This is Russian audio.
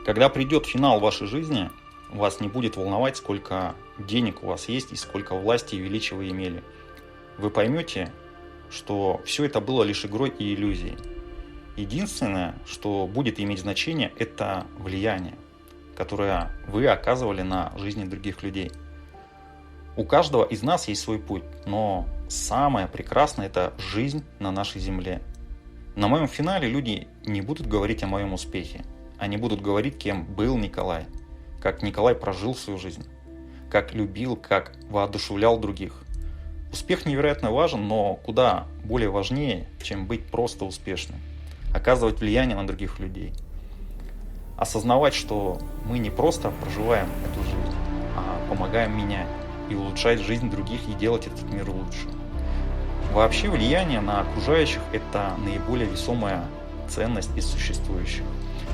Когда придет финал вашей жизни, вас не будет волновать, сколько денег у вас есть и сколько власти и величия вы имели. Вы поймете, что все это было лишь игрой и иллюзией. Единственное, что будет иметь значение, это влияние, которое вы оказывали на жизни других людей. У каждого из нас есть свой путь, но самое прекрасное – это жизнь на нашей земле. На моем финале люди не будут говорить о моем успехе. Они будут говорить, кем был Николай, как Николай прожил свою жизнь, как любил, как воодушевлял других. Успех невероятно важен, но куда более важнее, чем быть просто успешным. Оказывать влияние на других людей. Осознавать, что мы не просто проживаем эту жизнь, а помогаем менять и улучшать жизнь других и делать этот мир лучше. Вообще влияние на окружающих – это наиболее весомая ценность из существующих.